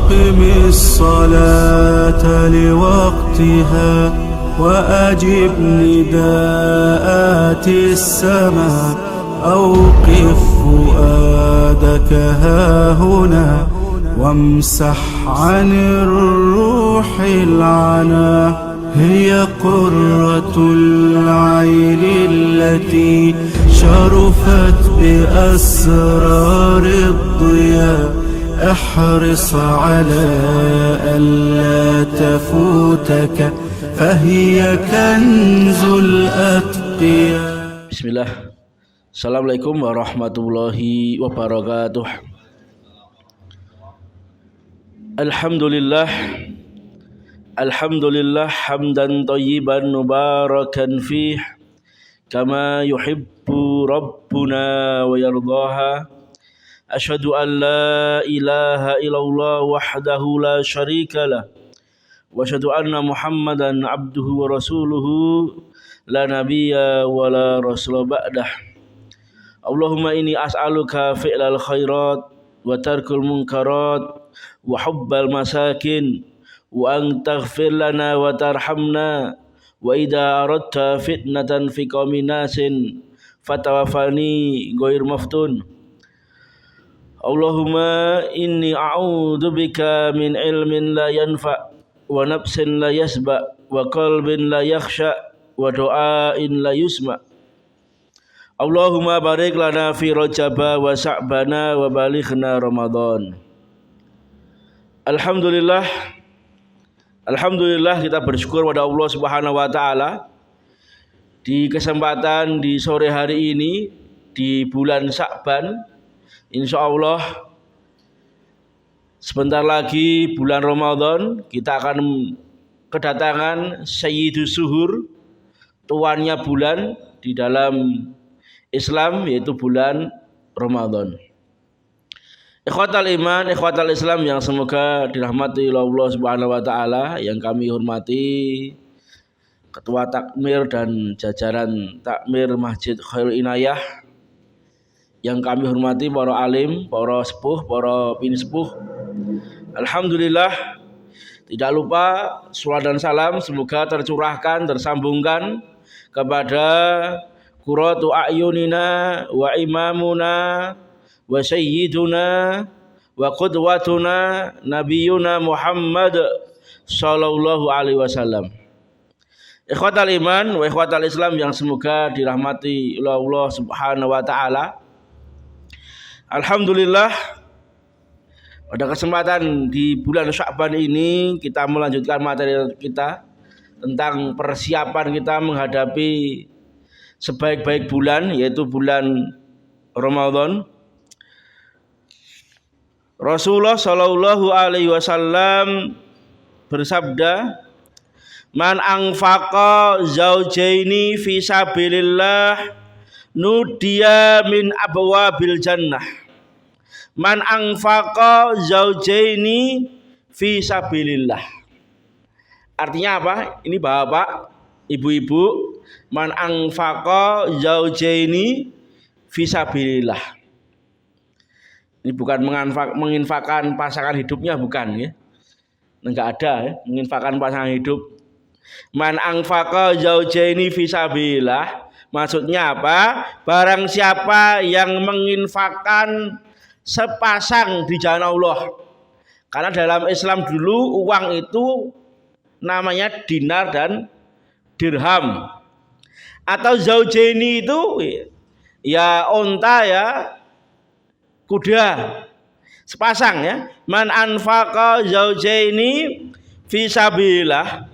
أقم الصلاة لوقتها وأجب نداءات السماء أوقف فؤادك هاهنا وامسح عن الروح العنا هي قرة العين التي شرفت بأسرار الضياء احرص على ألا تفوتك فهي كنز الأتقياء. Bismillah. Assalamualaikum warahmatullahi wabarakatuh. Alhamdulillah hamdan tayyiban mubarakan fih kama yuhibbu rabbuna wa yardaha. Asyhadu an la ilaha illallah wahdahu la syarika lah wa asyhadu anna Muhammadan abduhu wa rasuluhu la nabiyya wa la rasula ba'dah. Allahumma inni as'aluka fi'lal khairat wa tarkul munkarat wa hubbal masakin wa an taghfir lana wa tarhamna wa idza aradta fitnatan fi qaumin nasin fatawafani ghair maftun. Allahumma inni a'udzu bika min ilmin la yanfa wa nafsin la yasba wa qalbin la yakhsha wa du'ain la yusma. Allahumma barik lana fi rajaba wa sa'bana wa balighna Ramadan. Alhamdulillah kita bersyukur pada Allah Subhanahu wa taala di kesempatan di sore hari ini di bulan Sya'ban. Insyaallah sebentar lagi bulan Ramadan kita akan kedatangan Sayyidus Suhur, tuannya bulan di dalam Islam, yaitu bulan Ramadan. Ikhwatal iman, ikhwatal Islam yang semoga dirahmati oleh Allah Subhanahu wa taala, yang kami hormati Ketua Takmir dan jajaran Takmir Masjid Khairul Inayah, yang kami hormati para alim, para sepuh, para pinispuh. Alhamdulillah, tidak lupa salawat dan salam semoga tercurahkan, tersambungkan kepada qurratu a'yunina wa imamuna wa sayyiduna wa qudwatuna nabiyuna Muhammad sallallahu alaihi wasallam. Ikhwatal iman wa ikhwatal Islam yang semoga dirahmati oleh Allah Subhanahu wa taala. Alhamdulillah, pada kesempatan di bulan Sya'ban ini kita melanjutkan materi kita tentang persiapan kita menghadapi sebaik-baik bulan, yaitu bulan Ramadan. Rasulullah Shallallahu Alaihi Wasallam bersabda, "Man anfaqa zaujaini fi sabilillah nudiya min abwabil jannah." Man anfaqa zaujaini fi sabilillah. Artinya apa? Ini bapak, ibu-ibu. Man anfaqa zaujaini fi sabilillah. Ini bukan menginfakkan pasangan hidupnya, bukan ya. Enggak ada ya, menginfakkan pasangan hidup. Man anfaqa zaujaini fi sabilillah, maksudnya apa? Barang siapa yang menginfakkan sepasang di jalan Allah. Karena dalam Islam dulu uang itu namanya dinar dan dirham. Atau zaujaini itu ya onta ya kuda, sepasang ya. Man anfaqa zaujaini fi sabilillah,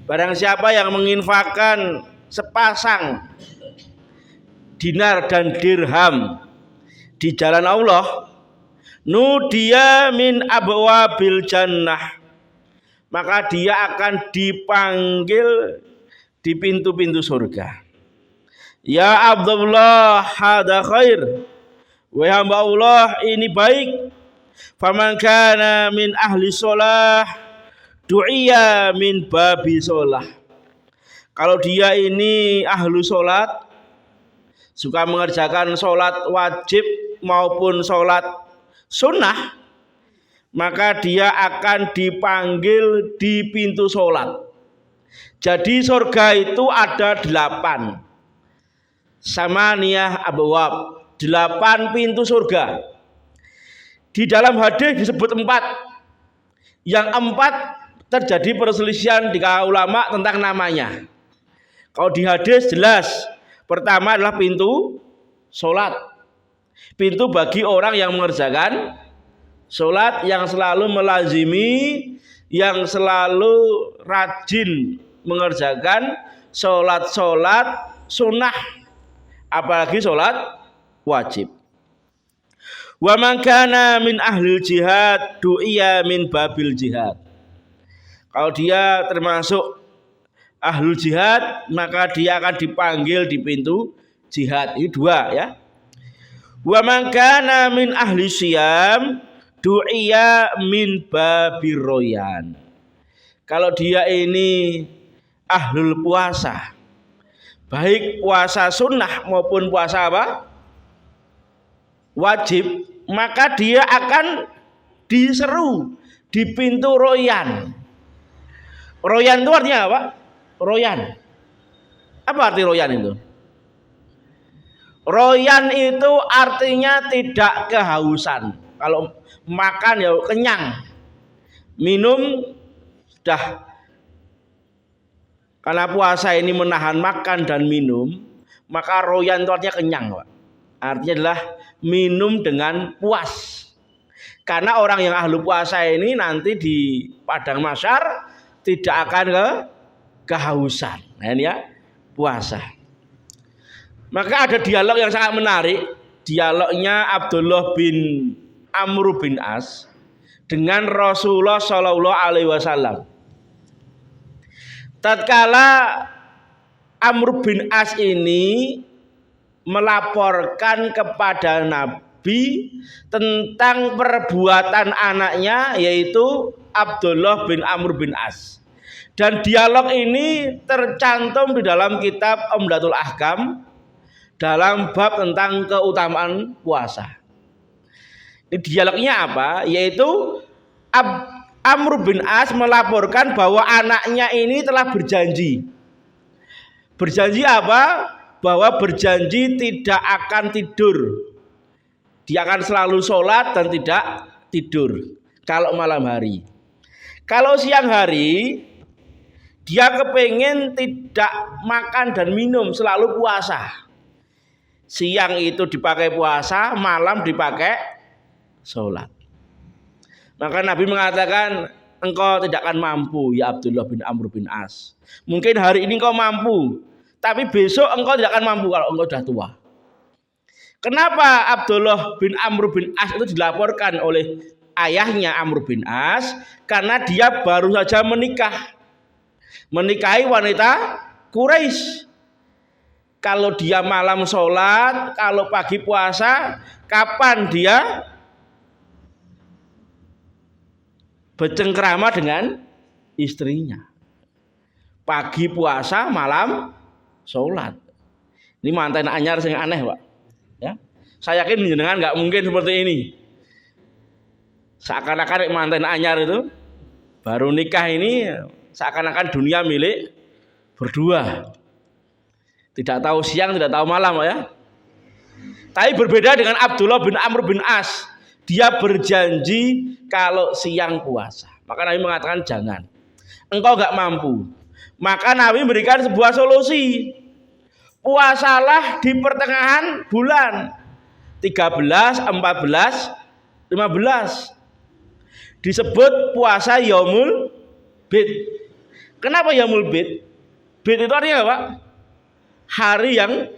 barang siapa yang menginfakkan sepasang dinar dan dirham di jalan Allah, nudiya min abwabil jannah, maka dia akan dipanggil di pintu-pintu surga. Ya Abdullah, hada khair. Wahai hamba Allah, ini baik. Faman kana min ahli sholah du'iya min babi sholah. Kalau dia ini ahlu sholat, suka mengerjakan sholat wajib maupun sholat sunnah, maka dia akan dipanggil di pintu sholat. Jadi surga itu ada 8. Samaniyah abwab, 8 pintu surga. Di dalam hadis disebut 4. Yang 4 terjadi perselisihan di kalangan ulama tentang namanya. Kalau di hadis jelas, pertama adalah pintu sholat. Pintu bagi orang yang mengerjakan sholat, yang selalu melazimi, yang selalu rajin mengerjakan sholat-sholat sunnah, apalagi sholat wajib. Wa man kana min ahlil jihad du'iya min babil jihad. Kalau dia termasuk ahlul jihad, maka dia akan dipanggil di pintu jihad. Ini 2 ya. Wa man kana min ahli syiyam du'iya min babir royan. Kalau dia ini ahlul puasa, baik puasa sunnah maupun puasa apa? Wajib, maka dia akan diseru di pintu royan. Royan itu artinya apa? Royan. Apa arti royan itu? Royan itu artinya tidak kehausan. Kalau makan ya kenyang. Minum sudah. Karena puasa ini menahan makan dan minum, maka royan itu artinya kenyang, Pak. Artinya adalah minum dengan puas. Karena orang yang ahlu puasa ini nanti di padang mahsyar tidak akan kehausan. Nah, ini ya, puasa. Maka ada dialog yang sangat menarik. Dialognya Abdullah bin Amr bin As dengan Rasulullah Shallallahu Alaihi Wasallam. Tatkala Amr bin As ini melaporkan kepada Nabi tentang perbuatan anaknya, yaitu Abdullah bin Amr bin As. Dan dialog ini tercantum di dalam kitab Umdatul Ahkam dalam bab tentang keutamaan puasa. Ini dialognya apa? Yaitu Amr bin As melaporkan bahwa anaknya ini telah berjanji. Berjanji apa? Bahwa berjanji tidak akan tidur. Dia akan selalu sholat dan tidak tidur kalau malam hari. Kalau siang hari dia kepengen tidak makan dan minum, selalu puasa. Siang itu dipakai puasa, malam dipakai sholat. Maka Nabi mengatakan, engkau tidak akan mampu ya Abdullah bin Amr bin As. Mungkin hari ini engkau mampu, tapi besok engkau tidak akan mampu kalau engkau sudah tua. Kenapa Abdullah bin Amr bin As itu dilaporkan oleh ayahnya Amr bin As? Karena dia baru saja menikahi wanita Quraisy. Kalau dia malam sholat, kalau pagi puasa, kapan dia bercengkrama dengan istrinya? Pagi puasa, malam sholat. Ini mantan anyar sing aneh, Pak. Ya, saya yakin jenengan nggak mungkin seperti ini. Seakan-akan mantan anyar itu baru nikah ini seakan-akan dunia milik berdua. Tidak tahu siang, tidak tahu malam, ya. Tapi berbeda dengan Abdullah bin Amr bin As. Dia berjanji kalau siang puasa. Maka Nabi mengatakan jangan. Engkau gak mampu. Maka Nabi memberikan sebuah solusi. Puasalah di pertengahan bulan 13, 14, 15. Disebut puasa Yaumul Bid. Kenapa Yaumul Bid? Bid itu artinya apa? Hari yang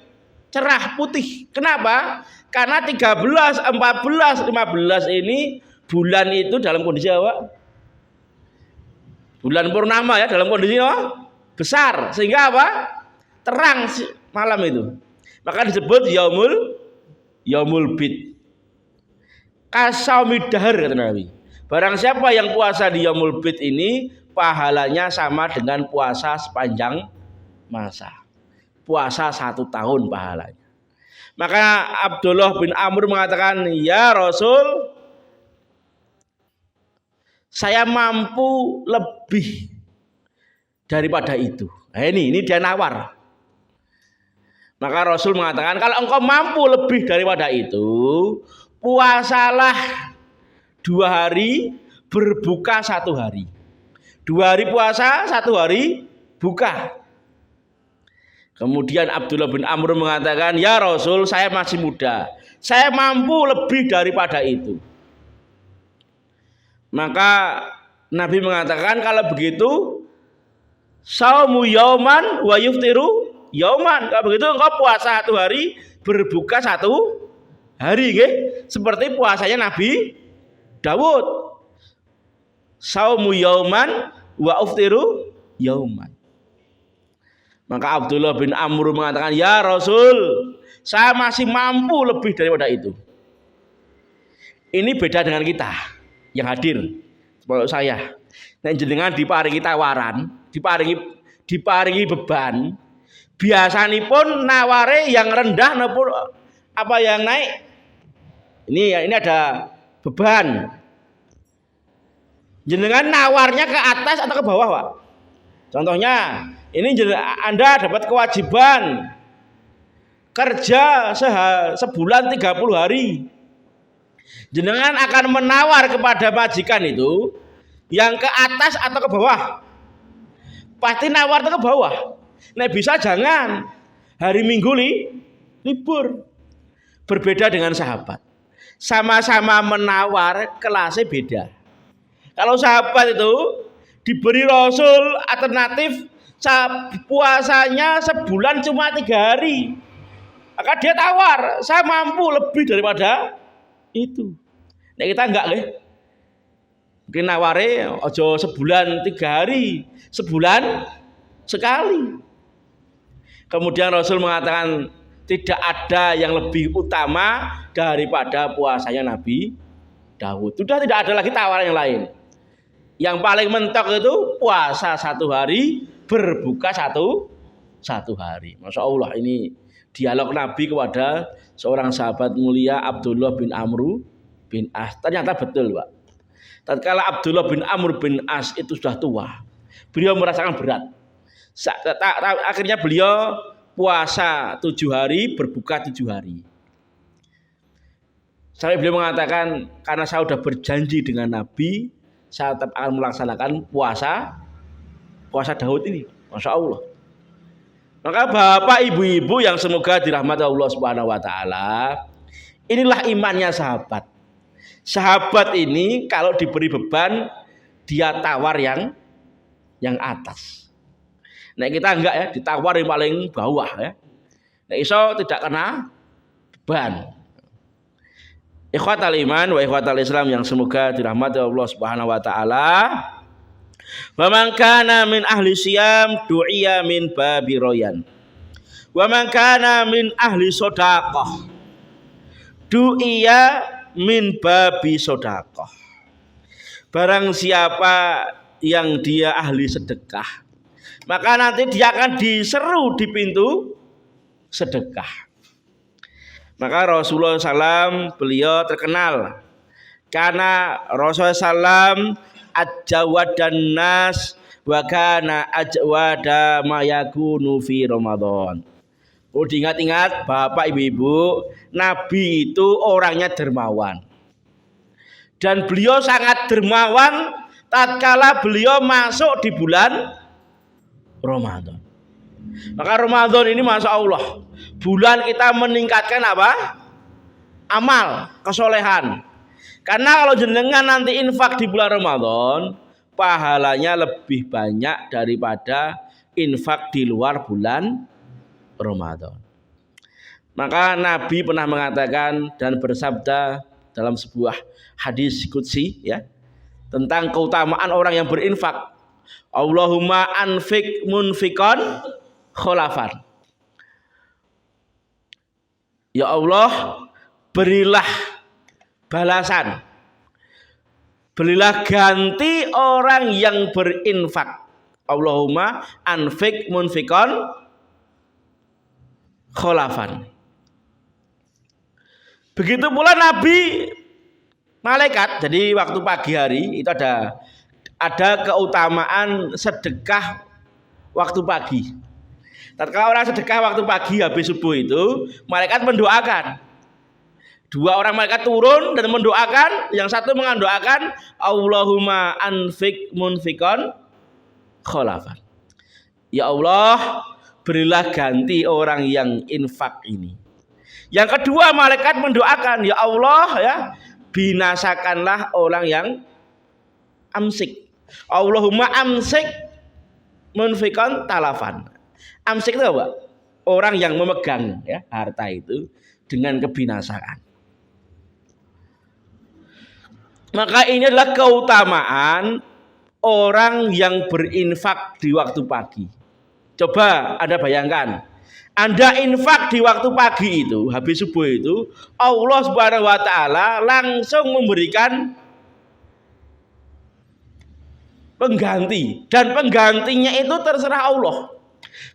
cerah putih. Kenapa? Karena 13, 14, 15 ini bulan itu dalam kondisi apa? Bulan purnama ya, dalam kondisi apa? Besar. Sehingga apa? Terang malam itu. Maka disebut Yaumul Bid. Kasaumid dahar kata Nabi. Barang siapa yang puasa di Yaumul Bid ini, pahalanya sama dengan puasa sepanjang masa. Puasa 1 tahun pahalanya. Maka Abdullah bin Amr mengatakan, ya Rasul, saya mampu lebih daripada itu. Nah, ini dia nawar. Maka Rasul mengatakan, kalau engkau mampu lebih daripada itu, puasalah 2 hari, berbuka 1 hari. 2 hari puasa, 1 hari buka. Kemudian Abdullah bin Amr mengatakan, ya Rasul, saya masih muda, saya mampu lebih daripada itu. Maka Nabi mengatakan, kalau begitu saumu yauman wa yuftiru yauman. Kalau begitu engkau puasa 1 hari, berbuka 1 hari, nggih. Seperti puasanya Nabi Dawud. Saumu yauman wa uftiru yauman. Maka Abdullah bin Amr mengatakan, ya Rasul, saya masih mampu lebih daripada itu. Ini beda dengan kita yang hadir. Seperti saya. Nek jenengan diparingi tawaran, diparingi beban, biasanipun naware yang rendah maupun apa yang naik. Ini ada beban. Jenengan nawarnya ke atas atau ke bawah, Pak? Contohnya, ini Anda dapat kewajiban kerja sebulan 30 hari. Jenengan akan menawar kepada majikan itu yang ke atas atau ke bawah? Pasti nawar ke bawah. Nah, bisa jangan hari Minggu libur. Berbeda dengan sahabat. Sama-sama menawar, kelasnya beda. Kalau sahabat itu diberi Rasul alternatif puasanya sebulan cuma 3 hari, maka dia tawar, saya mampu lebih daripada itu. Nah, kita enggak, mungkin naware ojo sebulan 3 hari, sebulan sekali. Kemudian Rasul mengatakan tidak ada yang lebih utama daripada puasanya Nabi Dawud. Sudah tidak ada lagi tawaran yang lain. Yang paling mentok itu puasa 1 hari, berbuka satu hari. Masya Allah, ini dialog Nabi kepada seorang sahabat mulia Abdullah bin Amr bin As. Ternyata betul, Pak. Tatkala Abdullah bin Amr bin As itu sudah tua, beliau merasakan berat. Akhirnya beliau puasa 7 hari, berbuka 7 hari. Sampai beliau mengatakan, karena saya sudah berjanji dengan Nabi, saya tetap akan melaksanakan puasa Daud ini. Masya Allah. Maka bapak ibu-ibu yang semoga dirahmati Allah Subhanahu wa taala, inilah imannya sahabat. Sahabat ini kalau diberi beban, dia tawar yang atas. Nah, kita enggak ya, ditawar yang paling bawah ya. Nah, iso tidak kena beban. Ikhwatal iman wa ikhwatal Islam yang semoga dirahmati Allah Subhanahu wa taala. Wa man kana min ahli siyam du'iya min babi royan. Wa man kana min ahli sedekah du'iya min babi sedekah. Barang siapa yang dia ahli sedekah, maka nanti dia akan diseru di pintu sedekah. Maka Rasulullah SAW beliau terkenal karena Rasulullah SAW ajwadan nas wa kana ajwada ma yakunu fi Ramadan. Oh, diingat-ingat Bapak Ibu-ibu, Nabi itu orangnya dermawan. Dan beliau sangat dermawan tatkala beliau masuk di bulan Ramadan. Maka Ramadan ini Masya Allah, bulan kita meningkatkan apa? Amal, kesolehan. Karena kalau jenengan nanti infak di bulan Ramadan, pahalanya lebih banyak daripada infak di luar bulan Ramadan. Maka Nabi pernah mengatakan dan bersabda dalam sebuah hadis qudsi ya, tentang keutamaan orang yang berinfak. Allahumma anfik munfikon kholafan. Ya Allah, berilah balasan, berilah ganti orang yang berinfak. Allahumma anfik munfikon kholafan. Begitu pula Nabi Malaikat, jadi waktu pagi hari itu ada keutamaan sedekah waktu pagi. Tatkala orang sedekah waktu pagi habis subuh itu, malaikat mendoakan. Dua orang malaikat turun dan mendoakan. Yang satu mendoakan, Allahumma anfik munfikon kholafan. Ya Allah, berilah ganti orang yang infak ini. Yang kedua malaikat mendoakan, ya Allah ya, binasakanlah orang yang amsik. Allahumma amsik munfikon talafan. Amsik itu apa? Orang yang memegang ya harta itu dengan kebinasaan. Maka ini adalah keutamaan orang yang berinfak di waktu pagi. Coba Anda bayangkan, Anda infak di waktu pagi itu, habis subuh itu, Allah Subhanahu wa taala langsung memberikan pengganti, dan penggantinya itu terserah Allah.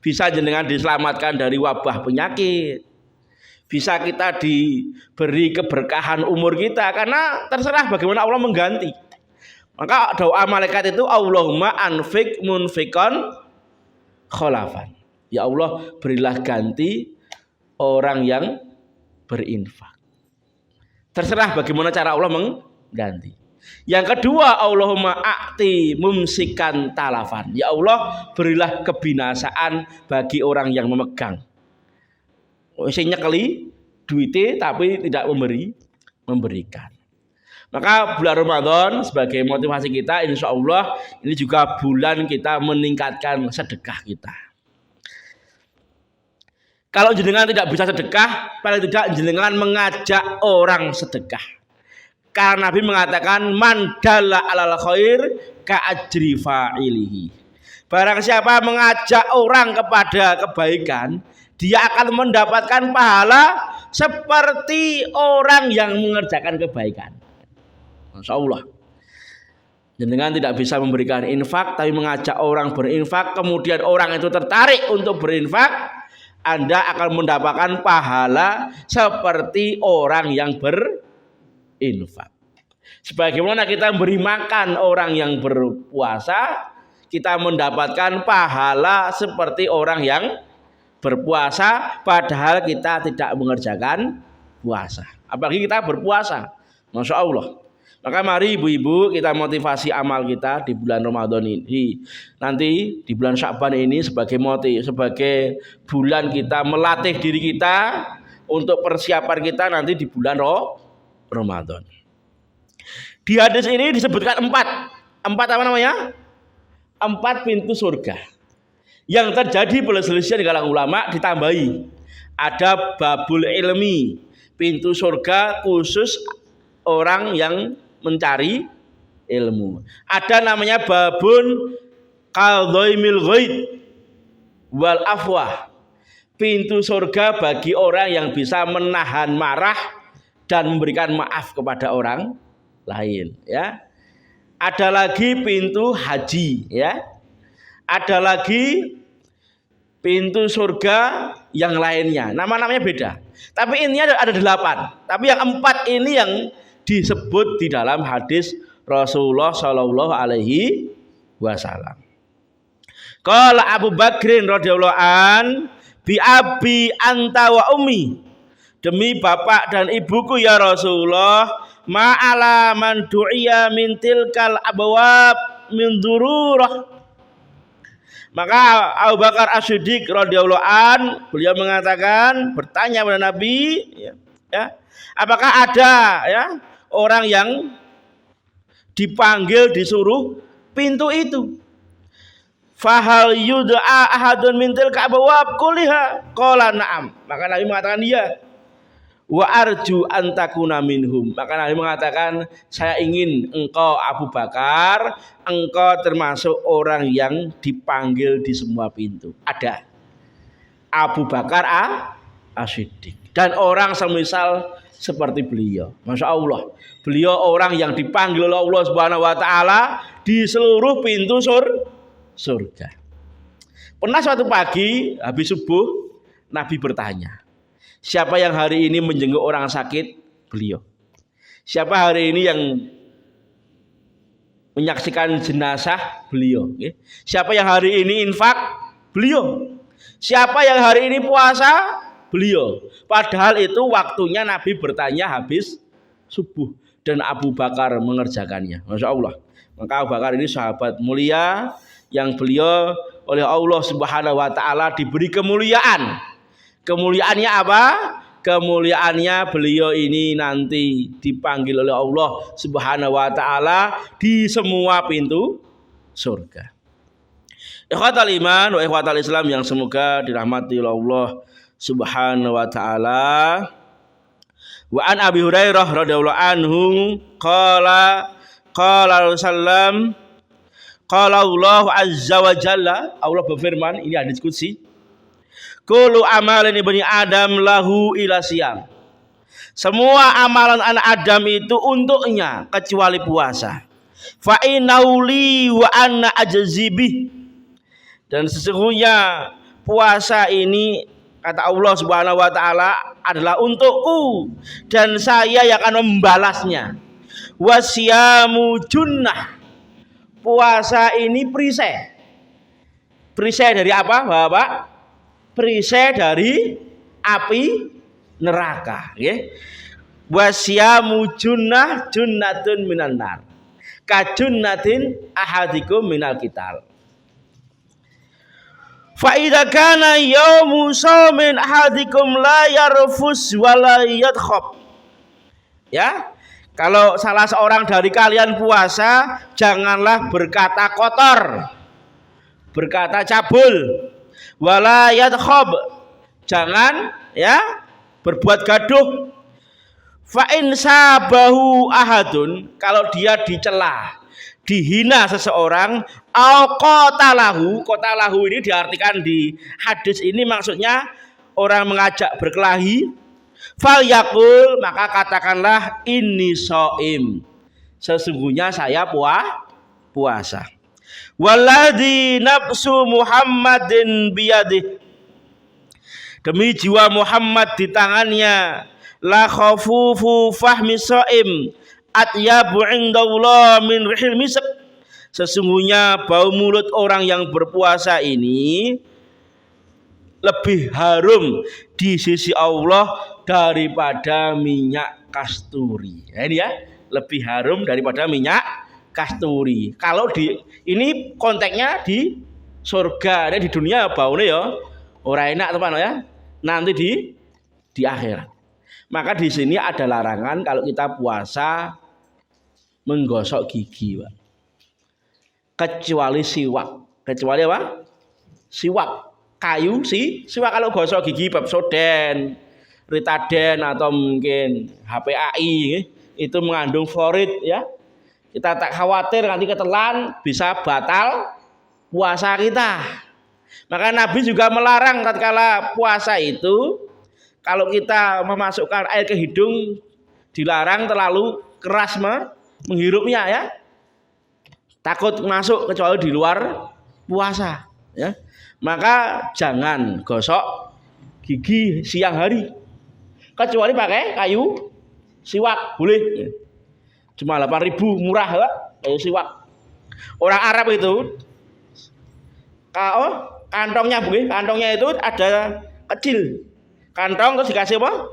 Bisa jenengan diselamatkan dari wabah penyakit, bisa kita diberi keberkahan umur kita, karena terserah bagaimana Allah mengganti. Maka doa malaikat itu, Allahumma anfik munfikon kholafan. Ya Allah, berilah ganti orang yang berinfak. Terserah bagaimana cara Allah mengganti. Yang kedua, Allahumma a'ti mumsikan talafan. Ya Allah, berilah kebinasaan bagi orang yang memegang. Sing nyekeli duite tapi tidak memberikan. Maka bulan Ramadan sebagai motivasi kita, insya Allah ini juga bulan kita meningkatkan sedekah kita. Kalau jenengan tidak bisa sedekah, paling tidak jenengan mengajak orang sedekah. Karena Nabi mengatakan man dalla alal khair ka ajri fa'ilihi. Barang siapa mengajak orang kepada kebaikan, dia akan mendapatkan pahala seperti orang yang mengerjakan kebaikan. Masya Allah. Jenengan tidak bisa memberikan infak, tapi mengajak orang berinfak, kemudian orang itu tertarik untuk berinfak, Anda akan mendapatkan pahala seperti orang yang berinfak. Sebagaimana kita memberi makan orang yang berpuasa, kita mendapatkan pahala seperti orang yang berpuasa, padahal kita tidak mengerjakan puasa. Apalagi kita berpuasa, Masya Allah. Maka mari ibu-ibu kita motivasi amal kita di bulan Ramadan ini. Nanti di bulan Sya'ban ini sebagai sebagai bulan kita melatih diri kita untuk persiapan kita nanti di bulan Ramadan. Di hadis ini disebutkan empat apa namanya? 4 pintu surga. Yang terjadi perselisihan di kalangan ulama ditambahi. Ada babul ilmi, pintu surga khusus orang yang mencari ilmu. Ada namanya babun qadhaimil ghaid wal afwah, pintu surga bagi orang yang bisa menahan marah dan memberikan maaf kepada orang lain, ya. Ada lagi pintu haji, ya. Ada lagi pintu surga yang lainnya, nama-namanya beda. Tapi ini ada 8. Tapi yang 4 ini yang disebut di dalam hadis Rasulullah Shallallahu Alaihi Wasallam. Qala Abu Bakrin radhiyallahu an, bi abi anta wa ummi, demi bapak dan ibuku ya Rasulullah, ma'ala man du'iya min tilkal abwab min dururah. Maka Abu Bakar As-Siddiq radhiyallahu an, beliau mengatakan, bertanya kepada Nabi, ya, apakah ada ya orang yang dipanggil disuruh pintu itu? Fahal yud'a ahadun min tilka abwab kulliha? Qala na'am. Maka Nabi mengatakan iya. Wa arju an takuna minhum. Maka Nabi mengatakan, saya ingin engkau Abu Bakar, engkau termasuk orang yang dipanggil di semua pintu. Ada Abu Bakar As-Siddiq dan orang semisal seperti beliau. Masya Allah, beliau orang yang dipanggil oleh Allah Subhanahu wa taala di seluruh pintu surga. Pernah suatu pagi habis subuh, Nabi bertanya, siapa yang hari ini menjenguk orang sakit? Beliau. Siapa hari ini yang menyaksikan jenazah? Beliau. Siapa yang hari ini infak? Beliau. Siapa yang hari ini puasa? Beliau. Padahal itu waktunya Nabi bertanya habis subuh dan Abu Bakar mengerjakannya. Masya Allah. Maka Abu Bakar ini sahabat mulia yang beliau oleh Allah Subhanahu wa taala diberi kemuliaan. Kemuliaannya apa? Kemuliaannya beliau ini nanti dipanggil oleh Allah Subhanahu wa taala di semua pintu surga. Ikhwatal iman wa ikhwatal Islam yang semoga dirahmati oleh Allah Subhanahu wa taala. Wa an Abi Hurairah radhiyallahu anhu qala Rasulullah qala Allah azza wa jalla, Allah berfirman, ini hadis qudsi, kullu amalin ibni Adam lahu ila siyam. Semua amalan anak Adam itu untuknya kecuali puasa. Fa innahu li wa anna ajzibih. Dan sesungguhnya puasa ini kata Allah Subhanahu wa taala adalah untukku dan saya yang akan membalasnya. Wasyamu junnah. Puasa ini perisai. Perisai dari apa, Bapak? Perisai dari api neraka, nggih. Wasyamu junnah junnatun minan nar. Kajunnatin ahadikum minal qital. Fa idza kana yaumu shaumin ahadikum la yarfus wa la yadkhab. Ya, kalau salah seorang dari kalian puasa, janganlah berkata kotor, berkata cabul, wala yadkhab, jangan ya berbuat gaduh. Fa in sabahu ahadun, kalau dia dicela, dihina seseorang, au qatalahu, qatalahu ini diartikan di hadis ini maksudnya orang mengajak berkelahi, fal yaqul, maka katakanlah inni shaim, sesungguhnya saya puasa. Walladzi nafsu Muhammadin biyadih, demi jiwa Muhammad di tangannya, la khafufu fahmi shaim atyabu indallah min rihil misk, sesungguhnya bau mulut orang yang berpuasa ini lebih harum di sisi Allah daripada minyak kasturi. Nah, ini ya, lebih harum daripada minyak kasturi. Kalau ini konteksnya di surga, di dunia baunya ya ora enak teman ya. Nanti di akhirat. Maka di sini ada larangan kalau kita puasa menggosok gigi, Pak. Kecuali siwak. Kecuali apa? Siwak. Kayu siwak kalau gosok gigi Pepsodent, Ritaden atau mungkin HPAI itu mengandung fluorid ya. Kita tak khawatir nanti ketelan bisa batal puasa kita. Maka Nabi juga melarang tatkala puasa itu, kalau kita memasukkan air ke hidung dilarang terlalu keras menghirupnya ya. Takut masuk kecuali di luar puasa ya. Maka jangan gosok gigi siang hari. Kecuali pakai kayu siwak boleh. Cuma 8.000 murah ya, kayu siwak. Orang Arab itu kantongnya boleh, kantongnya itu ada kecil. Kantong terus dikasih apa?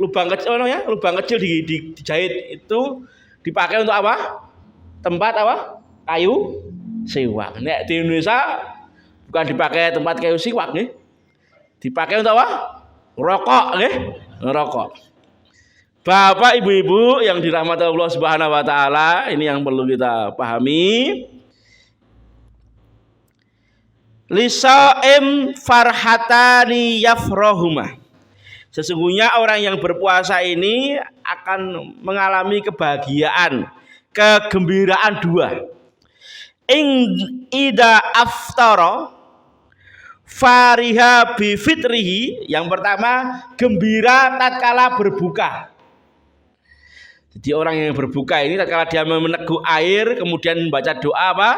Lubang kecil ya, lubang kecil dijahit itu dipakai untuk apa? Tempat apa? Kayu siwak. Nek di Indonesia bukan dipakai tempat kayu siwak nih. Dipakai untuk apa? Rokok nih, rokok. Bapak ibu-ibu yang dirahmati Allah Subhanahu wa taala, ini yang perlu kita pahami. Lisaim farhatani yafrahuma. Sesungguhnya orang yang berpuasa ini akan mengalami kebahagiaan, kegembiraan dua. Ida aftara fariha bi fitrihi. Yang pertama, gembira tatkala berbuka. Jadi orang yang berbuka ini tatkala dia meneguk air kemudian membaca doa apa?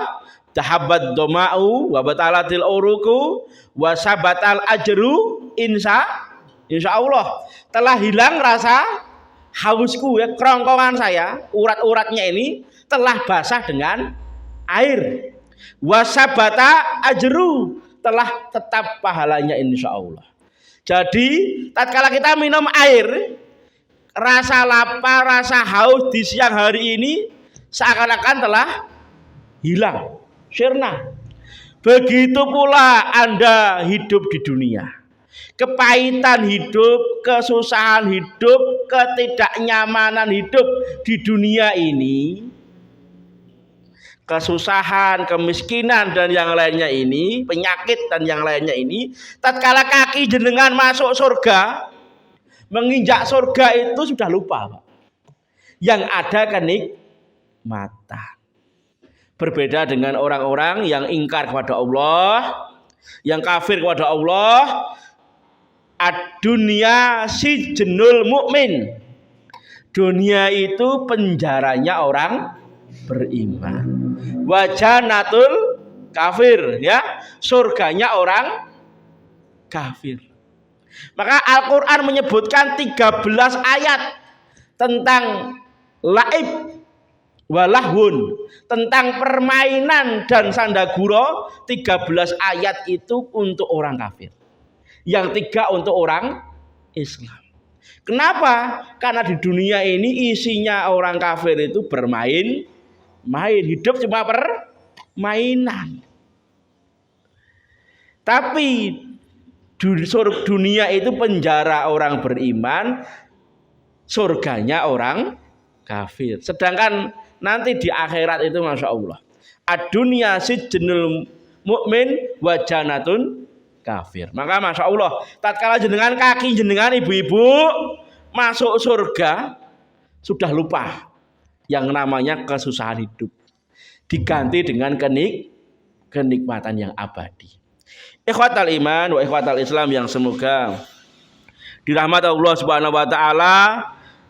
Tahabbat doma'u wa batalatil uruku wa sabatal ajru insya Allah, telah hilang rasa hausku ya, kerongkongan saya, urat-uratnya ini telah basah dengan air. Wasabata ajru, telah tetap pahalanya insyaallah. Jadi tatkala kita minum air, rasa lapar, rasa haus di siang hari ini seakan-akan telah hilang, sirna. Begitu pula Anda hidup di dunia. Kepahitan hidup, kesusahan hidup, ketidaknyamanan hidup di dunia ini, kesusahan, kemiskinan dan yang lainnya ini, penyakit dan yang lainnya ini, tatkala kaki jenengan masuk surga, menginjak surga itu sudah lupa, Pak. Yang ada kenikmatan. Berbeda dengan orang-orang yang ingkar kepada Allah, yang kafir kepada Allah. Ad-dunya sijnul mukmin. Dunia itu penjaranya orang beriman. Wa jannatul kafir, ya, surganya orang kafir. Maka Al-Qur'an menyebutkan 13 ayat tentang laib walahun, tentang permainan dan sandaguro. 13 ayat itu untuk orang kafir, yang 3 untuk orang Islam. Kenapa? Karena di dunia ini isinya orang kafir itu bermain, hidup cuma permainan. Tapi dunia itu penjara orang beriman, surganya orang kafir. Sedangkan nanti di akhirat itu masya Allah, ad-dunya sijnul mukmin wa jannatun kafir. Maka masya Allah, tatkala jenengan kaki jenengan ibu-ibu masuk surga, sudah lupa yang namanya kesusahan hidup, diganti dengan kenikmatan yang abadi. Ikhwatal iman wa ikhwatal Islam yang semoga dirahmati Allah Subhanahu wa taala.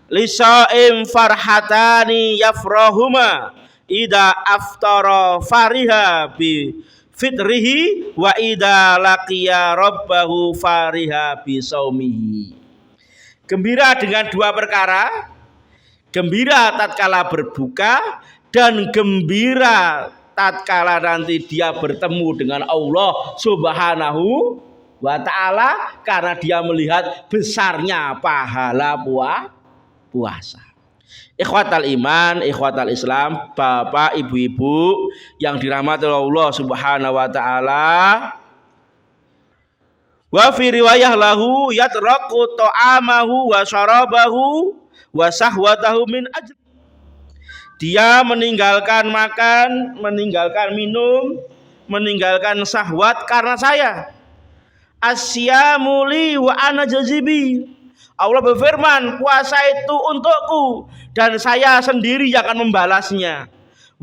Lisaim farhatani yafrahuma ida aftara fariha bi fitrihi wa ida laqiya rabbahu fariha bi saumihi. Gembira dengan 2 perkara, gembira tatkala berbuka dan gembira tatkala nanti dia bertemu dengan Allah Subhanahu wa taala, karena dia melihat besarnya pahala puasa. Ikhwatal iman, ikhwatal Islam, Bapak, Ibu-ibu yang dirahmati Allah Subhanahu wa taala. Wa fi riwayah lahu yatraqu ta'amahu wa syarabahu wa sahwatahu min ajli. Dia meninggalkan makan, meninggalkan minum, meninggalkan syahwat karena saya. Asyamu li wa ana jazibi. Allah berfirman, puasa itu untukku dan saya sendiri yang akan membalasnya.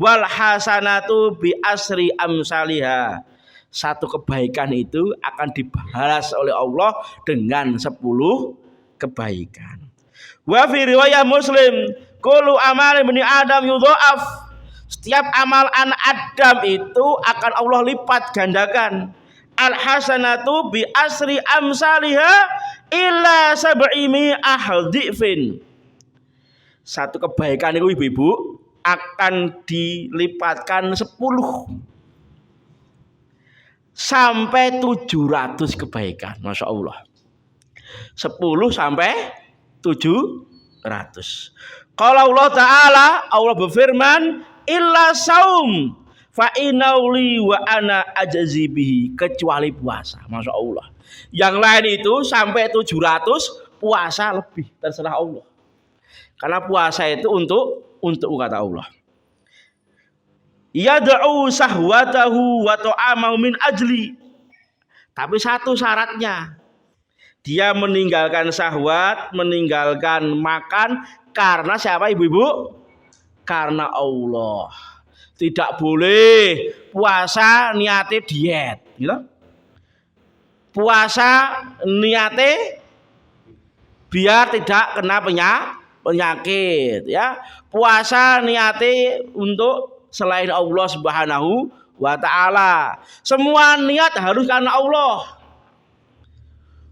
Wal hasanatu bi asri amsalihha. Satu kebaikan itu akan dibalas oleh Allah dengan 10 kebaikan. Wa fi riwayah Muslim, kullu amali bani Adam yudha'af. Setiap amal anak Adam itu akan Allah lipat gandakan. Al hasanatu bi asri amsalihha illa sab'imi ahdifin. Satu kebaikan itu ibu-ibu akan dilipatkan 10 sampai 700 kebaikan. Masya Allah, 10 sampai 700. Kalau Allah Ta'ala, Allah berfirman, illa saum fa inauli wa ana ajazibihi, kecuali puasa. Masya Allah, yang lain itu sampai 700, puasa lebih terserah Allah. Karena puasa itu untuk kata Allah. Yad'u sahwatahu wa ta'amahu min ajli. Tapi satu syaratnya, dia meninggalkan syahwat, meninggalkan makan karena siapa ibu-ibu? Karena Allah. Tidak boleh puasa niate diet, gitu. Puasa niate biar tidak kena penyakit, ya. Puasa niate untuk selain Allah Subhanahu wa ta'ala. Semua niat harus karena Allah.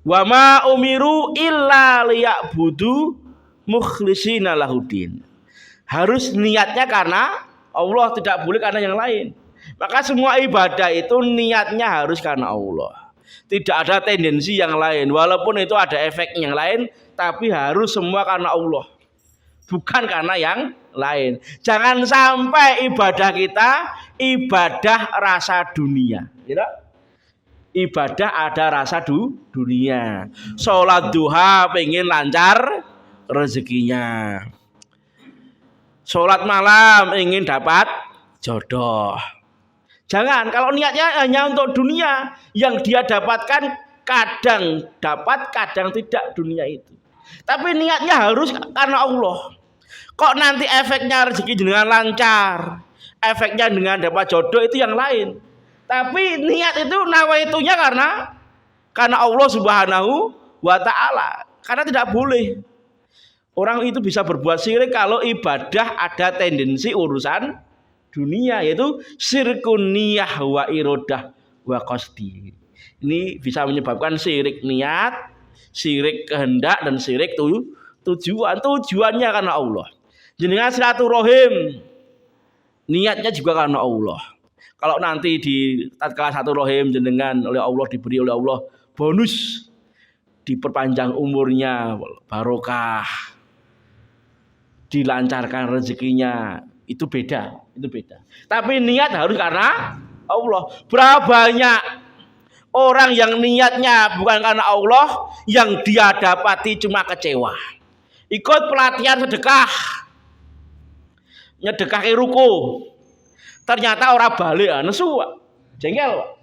Wa ma umiru illa liya'budu mukhlishina lahuddin. Harus niatnya karena Allah, tidak boleh karena yang lain. Maka semua ibadah itu niatnya harus karena Allah. Tidak ada tendensi yang lain. Walaupun itu ada efek yang lain, tapi harus semua karena Allah, bukan karena yang lain. Jangan sampai ibadah kita ibadah rasa dunia. Ibadah ada rasa dunia. Sholat duha pengen lancar rezekinya. Sholat malam ingin dapat jodoh. Jangan, kalau niatnya hanya untuk dunia, yang dia dapatkan kadang dapat, kadang tidak dunia itu. Tapi niatnya harus karena Allah. Kok nanti efeknya rezeki dengan lancar, efeknya dengan dapat jodoh itu yang lain. Tapi niat itu nawaitunya karena Allah Subhanahu wa Ta'ala. Karena tidak boleh orang itu bisa berbuat syirik kalau ibadah ada tendensi urusan dunia, yaitu syirkun niyah wa irodah wa qasdi. Ini bisa menyebabkan syirik niat, syirik kehendak, dan syirik tujuan. Tujuannya karena Allah. Jenengan silaturahim, niatnya juga karena Allah. Kalau nanti di tatkala silaturahim jenengan oleh Allah, diberi oleh Allah bonus, diperpanjang umurnya, barokah, dilancarkan rezekinya, itu beda. Tapi niat harus karena Allah. Berapa banyak orang yang niatnya bukan karena Allah, yang dia dapati cuma kecewa. Ikut pelatihan sedekah, nyedekah ruko, ternyata orang balik nesu, jengkel.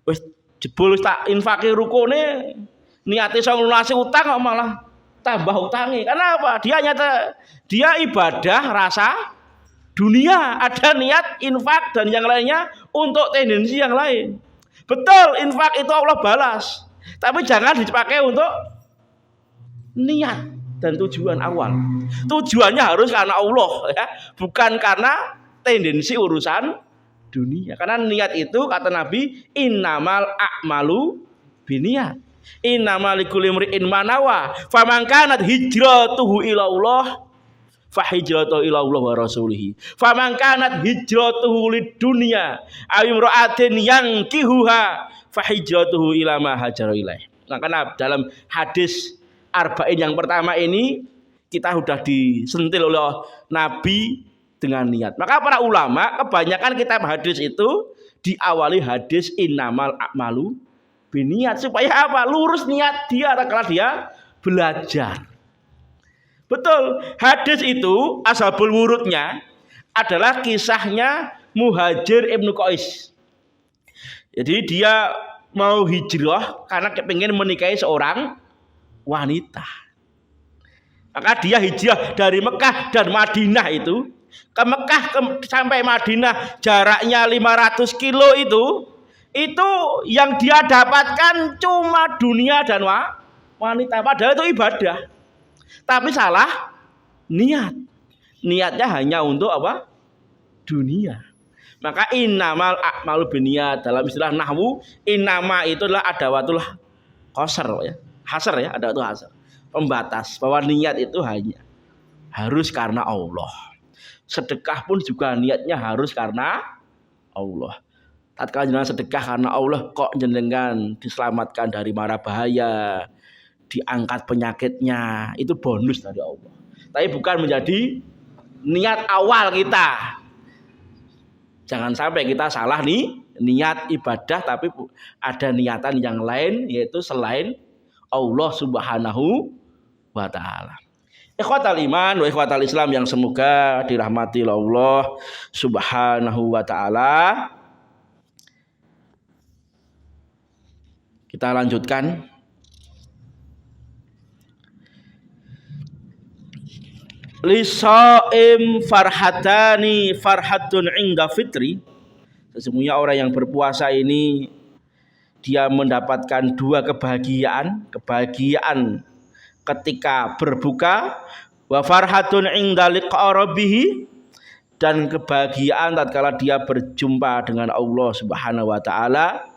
Wis jebul tak infaki rukone, niate iso nglunasi utang kok malah tambah utangi. Kenapa? Dia ibadah rasa dunia, ada niat infak dan yang lainnya untuk tendensi yang lain. Betul, infak itu Allah balas, tapi jangan dipakai untuk niat dan tujuan awal. Tujuannya harus karena Allah, ya, bukan karena tendensi urusan dunia. Karena niat itu kata Nabi, innamal a'malu binniat. Innamal likulli imri'in ma nawa. Faman kanat hijratuhu ila Allah fa hijratuhu ila Allah wa rasulihi. Faman kanat hijratuhu lid dunya aw imra'atin yankihuha fa hijratuhu ila ma hajara ilaih. Nah, karena dalam hadis arba'in yang pertama ini kita sudah disentil oleh Nabi dengan niat. Maka para ulama kebanyakan kitab hadis itu diawali hadis innamal a'malu binniat, supaya apa? Lurus niat dia kalau dia belajar. Betul, hadis itu ashabul wurudnya adalah kisahnya Muhajir Ibnu Qais. Jadi dia mau hijrah karena kepingin menikahi seorang wanita. Maka dia hijrah dari Mekah dan Madinah itu. Ke Mekah sampai Madinah jaraknya 500 kilo itu yang dia dapatkan cuma dunia dan wanita. Padahal itu ibadah. Tapi salah niat. Niatnya hanya untuk apa? Dunia. Maka innamal a'malu binniat, dalam istilah nahwu, innama itu adalah adawatul qasar ya. Hasar ya, adawatul hasar. Pembatas bahwa niat itu hanya harus karena Allah. Sedekah pun juga niatnya harus karena Allah. Tatkala jenengan sedekah karena Allah, kok jenengan diselamatkan dari mara bahaya, diangkat penyakitnya, itu bonus dari Allah. Tapi bukan menjadi niat awal kita. Jangan sampai kita salah nih niat ibadah, tapi ada niatan yang lain, yaitu selain Allah Subhanahu wa Ta'ala. Ikhwatal iman wa ikhwatal Islam yang semoga dirahmati Allah Subhanahu wa Ta'ala. Kita lanjutkan. Lisaim farhatani farhatun inda fitri. Sesungguhnya orang yang berpuasa ini dia mendapatkan dua kebahagiaan ketika berbuka, wa farhatun inda liqa rabbih, dan kebahagiaan tatkala dia berjumpa dengan Allah Subhanahu wa Ta'ala.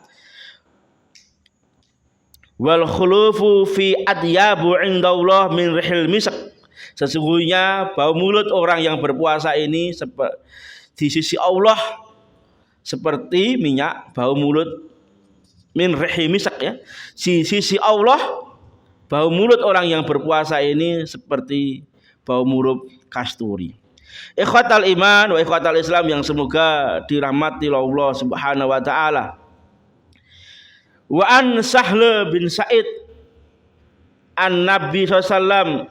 Wal khulufu fi adyabu indallah min rihil misk, Sesungguhnya bau mulut orang yang berpuasa ini di sisi Allah seperti minyak bau mulut min rihi misak ya. Di sisi Allah bau mulut orang yang berpuasa ini seperti bau mulut kasturi. Ikhwatal iman wa ikhwatal Islam yang semoga dirahmati Allah Subhanahu wa taala. Wa an Sahl bin Sa'id an Nabi sallallahu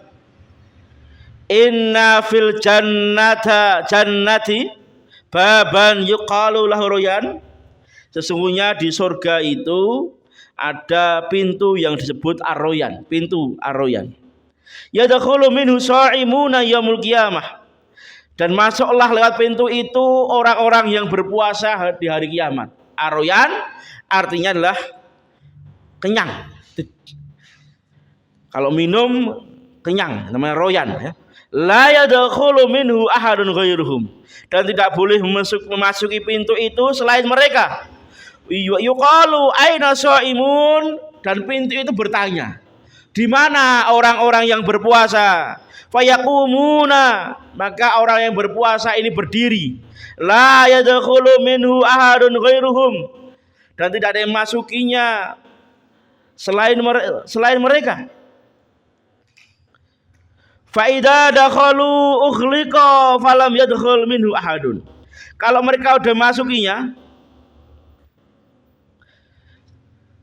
inna fil jannati baban yuqalu lahu royan. Sesungguhnya di surga itu ada pintu yang disebut ar-royan, pintu ar-royan. Yadkhulu minhu sha'imuna yaumul qiyamah. Dan masuklah lewat pintu itu orang-orang yang berpuasa di hari kiamat. Ar-royan artinya adalah kenyang. Kalau minum kenyang namanya royan ya. La yadkhulu minhu ahadun ghairuhum. Dan tidak boleh memasuki pintu itu selain mereka. Yuqalu aina shaimun, dan pintu itu bertanya, di mana orang-orang yang berpuasa? Fayaqumuna, maka orang yang berpuasa ini berdiri. La yadkhulu minhu ahadun ghairuhum, dan tidak ada yang masukinya selain mereka. Fa idza dakhalu ughliqa falam yadkhul minhu ahadun. Kalau mereka udah masukinya,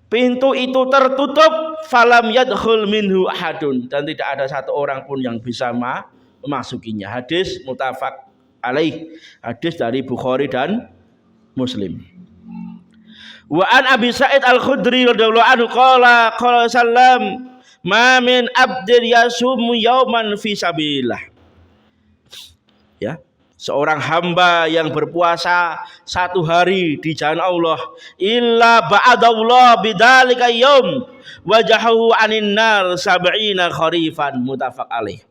pintu itu tertutup, falam yadkhul minhu ahadun, dan tidak ada satu orang pun yang bisa memasukinya. Hadis muttafaq alaih, hadis dari Bukhari dan Muslim. Wa an Abi Sa'id Al-Khudri radhiyallahu anhu qala sallam ma min abdin yasumu yauman fi sabilillah. Ya, seorang hamba yang berpuasa satu hari di jalan Allah, illa ba'adallah bidzalika yaum wajahu anin nar sab'ina kharifan, muttafaq alaih.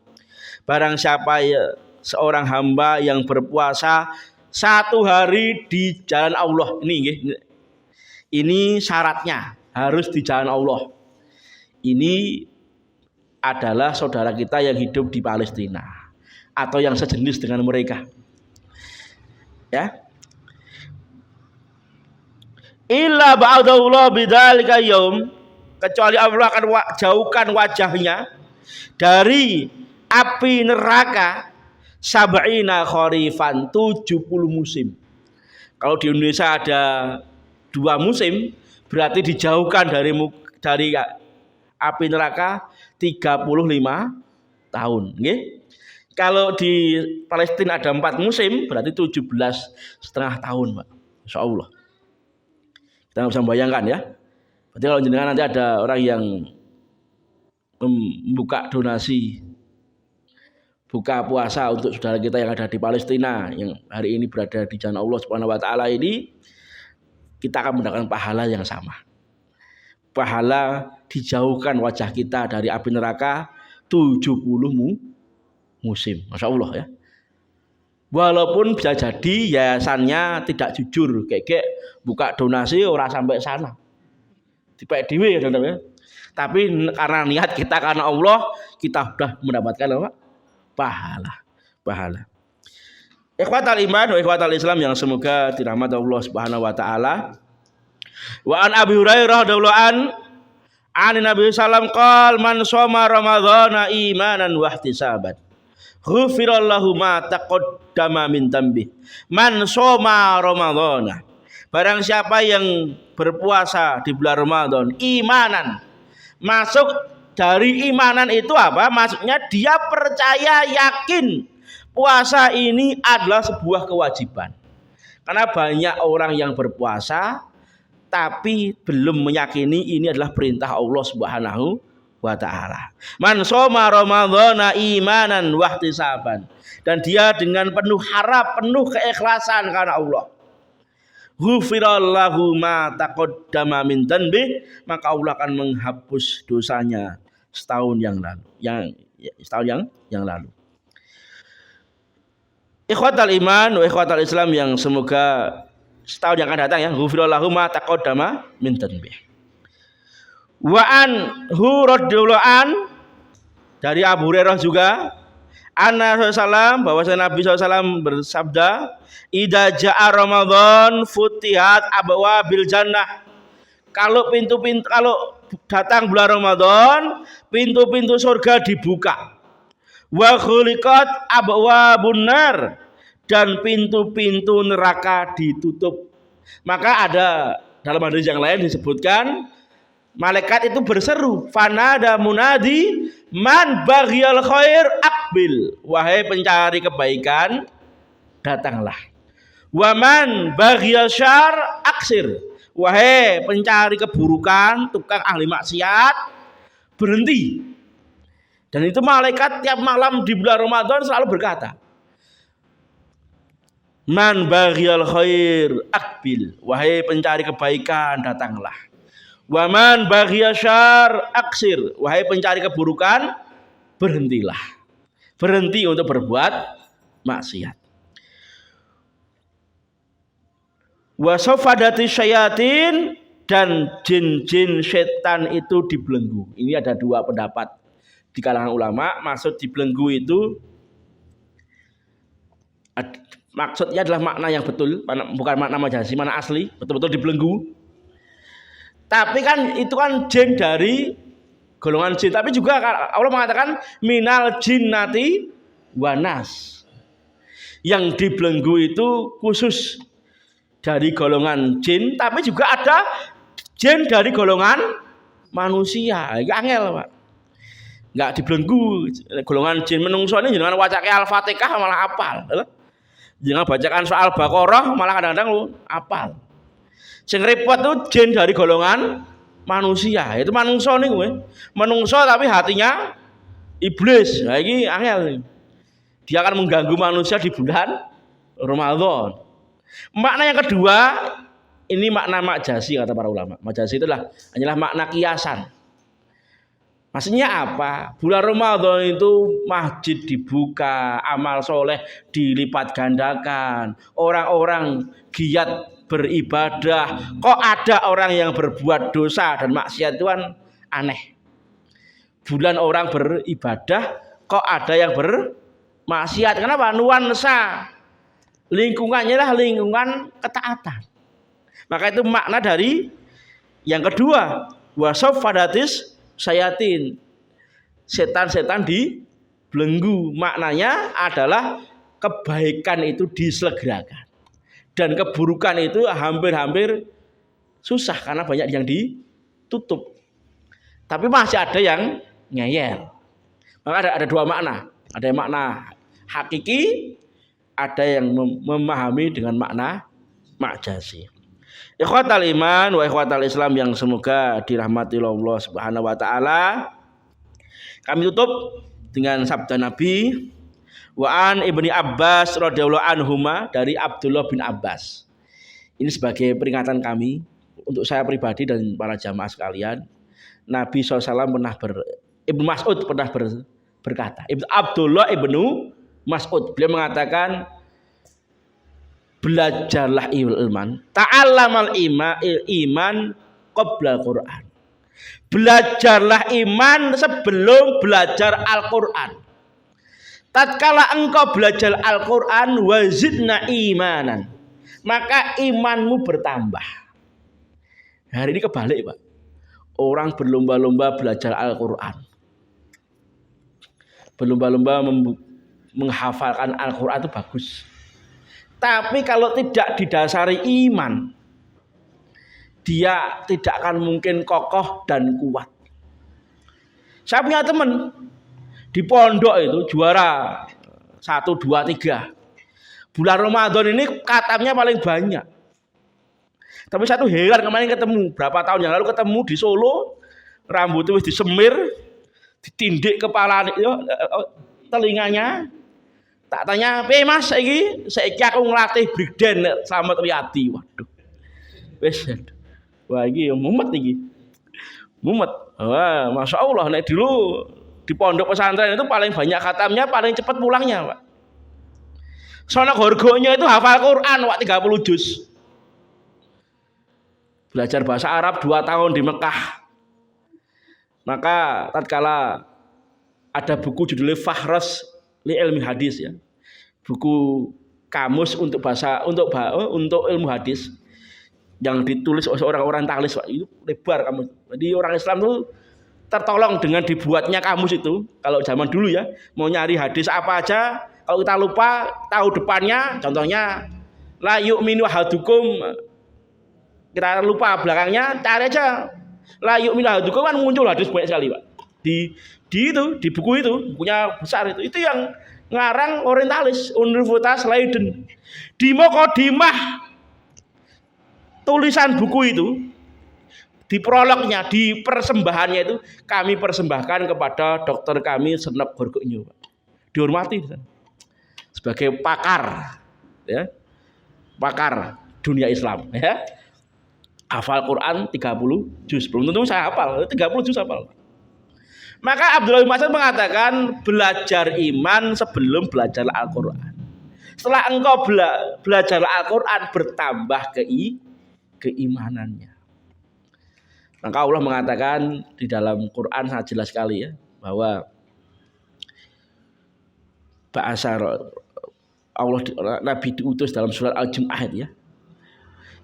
Barang siapa ya, seorang hamba yang berpuasa satu hari di jalan Allah, ini syaratnya harus di jalan Allah. Ini adalah saudara kita yang hidup di Palestina atau yang sejenis dengan mereka. Ya. Illa ba'adallah bidzalika yaum, kecuali Allah akan jauhkan wajahnya dari api neraka sab'ina kharifan, 70 musim. Kalau di Indonesia ada 2 musim, berarti dijauhkan dari api neraka 35 tahun. Okay? Kalau di Palestina ada 4 musim, berarti 17,5 tahun, Pak. Insya Allah. Kita bisa membayangkan ya. Berarti kalau jenengan nanti ada orang yang membuka donasi, buka puasa untuk saudara kita yang ada di Palestina, yang hari ini berada di jalan Allah Subhanahu wa taala ini, kita akan mendapatkan pahala yang sama. Pahala dijauhkan wajah kita dari api neraka 70 musim. Masya Allah ya. Walaupun bisa jadi yayasannya tidak jujur, kayak buka donasi orang sampai sana. Dipek dhewe ya, teman-teman. Tapi karena niat kita karena Allah, kita sudah mendapatkan apa? Pahala. Ikhwatal iman wa ikhwatal Islam yang semoga dirahmati Allah Subhanahu wa taala. Wa an Abi Hurairah radhiyallahu an Nabi sallam qala man shoma ramadhana imanan wa ihtisaban ghufirallahu ma taqaddama min dhanbi. Man shoma ramadhana, barang siapa yang berpuasa di bulan Ramadan imanan, masuk dari imanan itu apa? Maksudnya dia percaya, yakin puasa ini adalah sebuah kewajiban. Karena banyak orang yang berpuasa tapi belum meyakini ini adalah perintah Allah Subhanahu wa taala. Man shoma ramadhana imanan wa ihtisaban, dan dia dengan penuh harap, penuh keikhlasan karena Allah. Ghufirallahu ma taqaddama min dhanbi, maka Allah akan menghapus dosanya setahun yang lalu. Ikhwatal iman wa ikhwatal Islam yang semoga setahun yang akan datang ya, ghufirallahu ma taqaddama min dhanbi. Wa an hu radhiyallahu an dari Abu Hurairah juga, Anna SAW, bahwasanya Nabi SAW bersabda, idza jaa Ramadan futihat abwabil jannah. Kalau datang bulan Ramadan, pintu-pintu surga dibuka. Wa khuliqat abwabun nar, dan pintu-pintu neraka ditutup. Maka ada dalam hadis yang lain disebutkan, malaikat itu berseru, fanada munadi man baghiyal khair akbil, wahai pencari kebaikan datanglah. Waman baghiyal syar aksir, wahai pencari keburukan, tukang ahli maksiat, berhenti. Dan itu malaikat tiap malam di bulan Ramadan selalu berkata, man baghiyal khair akbil, wahai pencari kebaikan datanglah. Waman baghiyal syar aksir, wahai pencari keburukan berhentilah. Berhenti untuk berbuat maksiat. Wasofadati syayatin, dan jin-jin setan itu dibelenggu. Ini ada dua pendapat di kalangan ulama. Maksud dibelenggu itu maksudnya adalah makna yang betul, bukan makna majazi, makna asli, betul-betul dibelenggu. Tapi kan itu kan jin dari golongan jin. Tapi juga Allah mengatakan minal jinnati wanas. Yang dibelenggu itu khusus dari golongan jin, tapi juga ada jin dari golongan manusia. Ini angel, Pak. Enggak dibelenggu golongan jin menungso ini jangan wacake Al-Fatihah malah apal. Jangan bacakan soal Baqarah malah kadang-kadang lu apal. Sing repot tuh jin dari golongan manusia. Itu manungso nih gue. Manungso tapi hatinya iblis. Nah, ini angel nih. Dia akan mengganggu manusia di bulan Ramadan. Makna yang kedua, ini makna majazi kata para ulama. Majazi itu hanyalah makna kiasan. Maksudnya apa? Bulan Ramadan itu masjid dibuka, amal soleh dilipat gandakan, orang-orang giat beribadah. Kok ada orang yang berbuat dosa dan maksiat, itu kan aneh. Bulan orang beribadah, kok ada yang bermaksiat. Kenapa? Nuansa lingkungannya lah lingkungan ketaatan. Maka itu makna dari yang kedua, wasofadatis syayatin, setan-setan dibelenggu. Maknanya adalah kebaikan itu disegerakan dan keburukan itu hampir-hampir susah karena banyak yang ditutup. Tapi masih ada yang ngeyel. Maka ada dua makna. Ada yang makna hakiki, ada yang memahami dengan makna majazi. Ikhwatal iman wa ikhwatal Islam yang semoga dirahmati Allah Subhanahu wa taala. Kami tutup dengan sabda Nabi, wa an Ibni Abbas radhiyallahu anhuma, dari Abdullah bin Abbas. Ini sebagai peringatan kami untuk saya pribadi dan para jamaah sekalian. Nabi SAW Ibnu Mas'ud pernah berkata, Abdullah ibnu Mas'ud, beliau mengatakan, belajarlah ilman, ta'allamal iman qabla Al-Quran. Belajarlah iman sebelum belajar Al-Quran. Tatkala engkau belajar Al-Quran, wazidna imanan, maka imanmu bertambah. Hari ini kebalik, Pak. Orang berlomba-lomba belajar Al-Quran, berlomba-lomba menghafalkan Al-Quran itu bagus. Tapi kalau tidak didasari iman, dia tidak akan mungkin kokoh dan kuat. Saya punya teman di pondok itu juara 1, 2, 3. Bulan Ramadan ini katamnya paling banyak. Tapi satu heran kemarin ketemu, berapa tahun yang lalu ketemu di Solo, rambutnya disemir, ditindik kepala telinganya. Tak tanya, "Piye Mas saiki?" "Saiki aku nglatih Brigjen Slamet Riyadi." Waduh. Wis. Wah, iki mumet iki. Mumet. Wah, Masya Allah, nek dulu di pondok pesantren itu paling banyak khatamnya, paling cepat pulangnya, Pak. Soalnya gorgonya itu hafal Quran, Pak, 30 juz. Belajar bahasa Arab 2 tahun di Mekah. Maka tatkala ada buku judulnya Fahras li ilmi hadis ya. Buku kamus untuk ilmu hadis yang ditulis oleh orang-orang taklis, Pak. Itu lebar kamus. Jadi orang Islam itu tertolong dengan dibuatnya kamus itu. Kalau zaman dulu ya, mau nyari hadis apa aja, kalau kita lupa tahu depannya, contohnya la yu'minu ahadukum, kita lupa belakangnya, cari aja la yu'minu ahadukum, kan muncul hadis banyak sekali, Pak. Di buku itu, bukunya besar itu yang ngarang orientalis Universitas Leiden. Di Mokodimah tulisan buku itu, di prolognya, di persembahannya itu, kami persembahkan kepada dokter kami Senep Gorgonyo, dihormati sebagai pakar, ya, pakar dunia Islam, ya. Hafal Quran 30 juz, belum tentu saya hafal, 30 juz hafal. Maka Abdullah bin Mas'ud mengatakan belajar iman sebelum belajar Al-Quran. Setelah engkau belajar Al-Quran, bertambah keimanannya. Maka Allah mengatakan di dalam Quran sangat jelas sekali ya, bahwa bahasa Allah, Nabi diutus dalam surat Al-Jum'ah ya.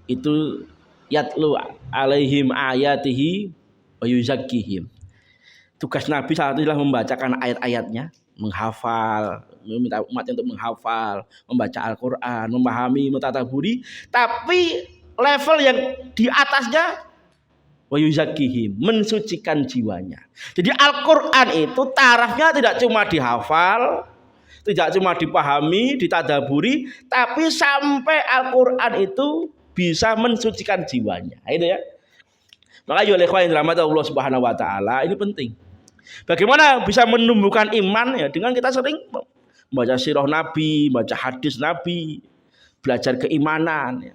Itu yatlu alaihim ayatihi wa yuzakkihim. Tugas Nabi saat itu adalah membacakan ayat-ayatnya, menghafal, meminta umatnya untuk menghafal, membaca Al-Quran, memahami, mentadaburi. Tapi level yang di atasnya wa yuzakkihim, mensucikan jiwanya. Jadi Al-Quran itu tarafnya tidak cuma dihafal, tidak cuma dipahami, ditadaburi, tapi sampai Al-Quran itu bisa mensucikan jiwanya. Itu ya. Maka ya ikhwan yang dirahmati Allah Subhanahu wa taala, ini penting. Bagaimana bisa menumbuhkan iman ya, dengan kita sering membaca sirah Nabi, baca hadis Nabi, belajar keimanan ya.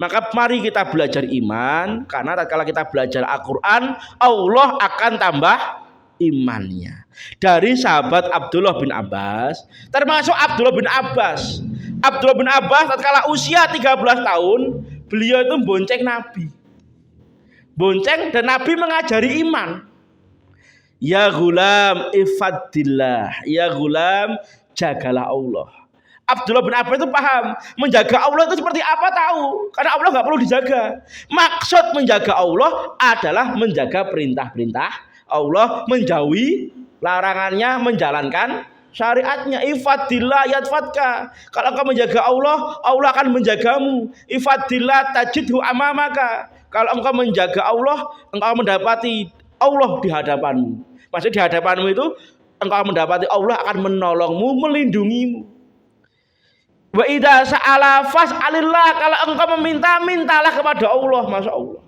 Maka mari kita belajar iman, karena kalau kita belajar Al-Quran, Allah akan tambah imannya. Dari sahabat Abdullah bin Abbas, termasuk Abdullah bin Abbas. Abdullah bin Abbas tatkala usia 13 tahun, beliau itu bonceng Nabi. Bonceng, dan Nabi mengajari iman. Ya gulam ifadillah, ya gulam jagalah Allah. Abdullah bin Abbas itu paham, menjaga Allah itu seperti apa tahu, karena Allah nggak perlu dijaga. Maksud menjaga Allah adalah menjaga perintah-perintah Allah, menjauhi larangannya, menjalankan syariatnya. Ifadillah yatfatka. Kalau engkau menjaga Allah, Allah akan menjagamu. Ifadillah tajidhu amamaka. Kalau engkau menjaga Allah, engkau mendapati Allah di hadapanmu. Maksudnya di hadapanmu itu engkau mendapati Allah akan menolongmu, melindungimu. Wa idza sa'ala fas'alillah, kalau engkau meminta, mintalah kepada Allah. Masya Allah.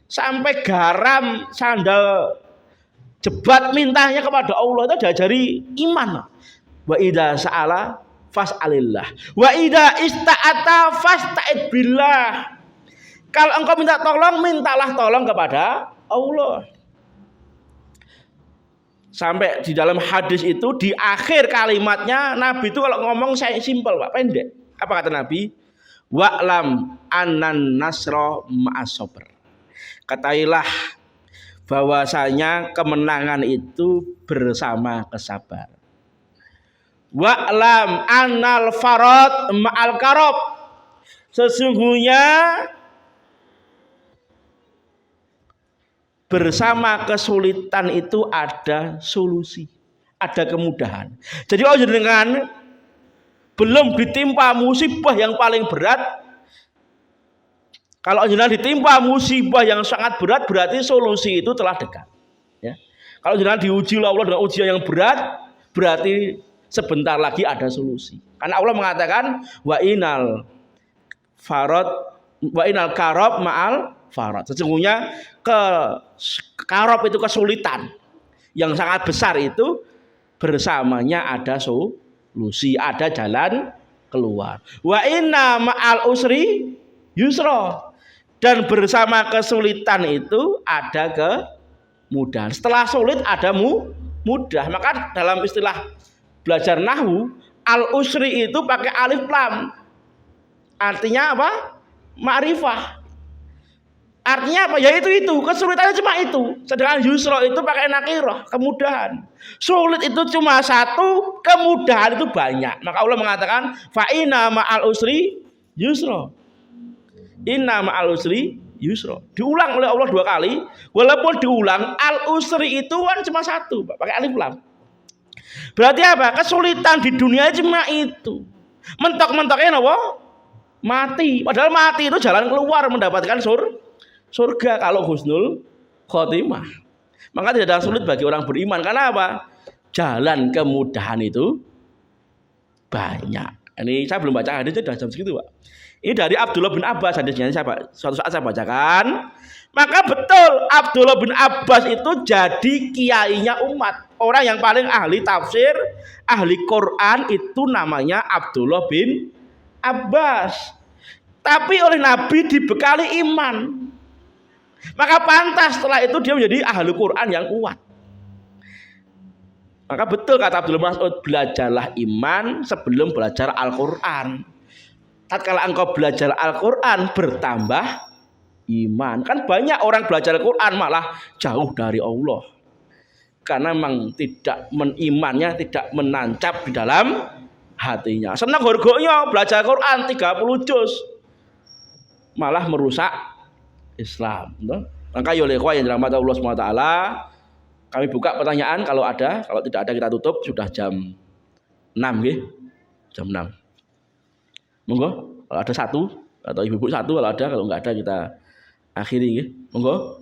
Sampai garam, sandal, jebat mintanya kepada Allah, itu diajari iman. Wa idza sa'ala fas'alillah, wa idza ista'ata fasta'id billah. Kalau engkau minta tolong, mintalah tolong kepada Allah. Sampai di dalam hadis itu, di akhir kalimatnya Nabi itu kalau ngomong saya simpel, Pak, pendek. Apa kata Nabi? Wa'lam annan nasra ma'as sabr. Katailah bahwasanya kemenangan itu bersama kesabaran. Wa'lam annal farad ma'al karob. Sesungguhnya bersama kesulitan itu ada solusi, ada kemudahan. Jadi kalau jenengan belum ditimpa musibah yang paling berat, kalau jenengan ditimpa musibah yang sangat berat, berarti solusi itu telah dekat. Ya. Kalau jenengan diuji oleh Allah dengan ujian yang berat, berarti sebentar lagi ada solusi. Karena Allah mengatakan wa inal karob ma'al farad. Sesungguhnya karob itu kesulitan yang sangat besar itu bersamanya ada solusi, ada jalan keluar. Wa inna ma'al usri yusra. Dan bersama kesulitan itu ada kemudahan. Setelah sulit ada mudah. Maka dalam istilah belajar nahwu, al usri itu pakai alif lam. Artinya apa? Ma'rifah. Artinya apa? Ya itu kesulitannya cuma itu. Sedangkan yusra itu pakai nakirah, kemudahan. Sulit itu cuma satu, kemudahan itu banyak. Maka Allah mengatakan fa inna ma'al usri yusra. Inna ma'al usri yusra. Diulang oleh Allah 2 kali. Walaupun diulang al usri itu kan cuma satu, pakai alif lam. Berarti apa? Kesulitan di dunia cuma itu. Mentok-mentoknya apa? Mati. Padahal mati itu jalan keluar mendapatkan surga kalau husnul khotimah. Maka tidak ada sulit bagi orang beriman. Karena apa? Jalan kemudahan itu banyak. Ini saya belum baca hadisnya, sudah jam segitu, Pak. Ini dari Abdullah bin Abbas hadisnya, suatu saat saya bacakan. Maka betul Abdullah bin Abbas itu jadi kiainya umat. Orang yang paling ahli tafsir, ahli Quran itu namanya Abdullah bin Abbas. Tapi oleh Nabi dibekali iman. Maka pantas setelah itu dia menjadi ahli Quran yang kuat. Maka betul kata Abdullah bin Mas'ud, belajarlah iman sebelum belajar Al-Quran. Tatkala engkau belajar Al-Quran bertambah iman. Kan banyak orang belajar Al-Quran malah jauh dari Allah. Karena memang imannya tidak menancap di dalam hatinya. Senang horgonya belajar Al-Quran 30 juz. Malah merusak Islam. Maka ya oleh yang dirahmati Allah SWT, kami buka pertanyaan kalau ada. Kalau tidak ada kita tutup. Sudah jam 6 nggih. Jam 6. Monggo kalau ada satu atau ibu-ibu satu kalau ada, kalau enggak ada kita akhiri nggih. Monggo.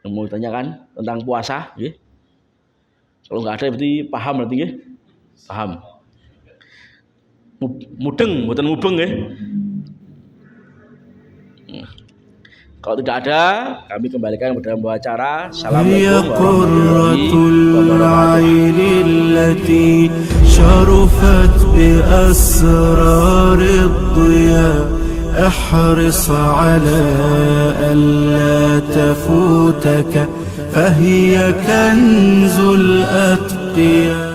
Yang mau ditanyakan tentang puasa nggih. Kalau enggak ada berarti paham berarti nggih. Paham. Mudeng, mboten mubeng nggih. Kalau tidak ada, kami kembalikan kepada pembawa acara. Assalamualaikum warahmatullahi wabarakatuh. احرص على ألا تفوتك فهي كنز الأتقياء.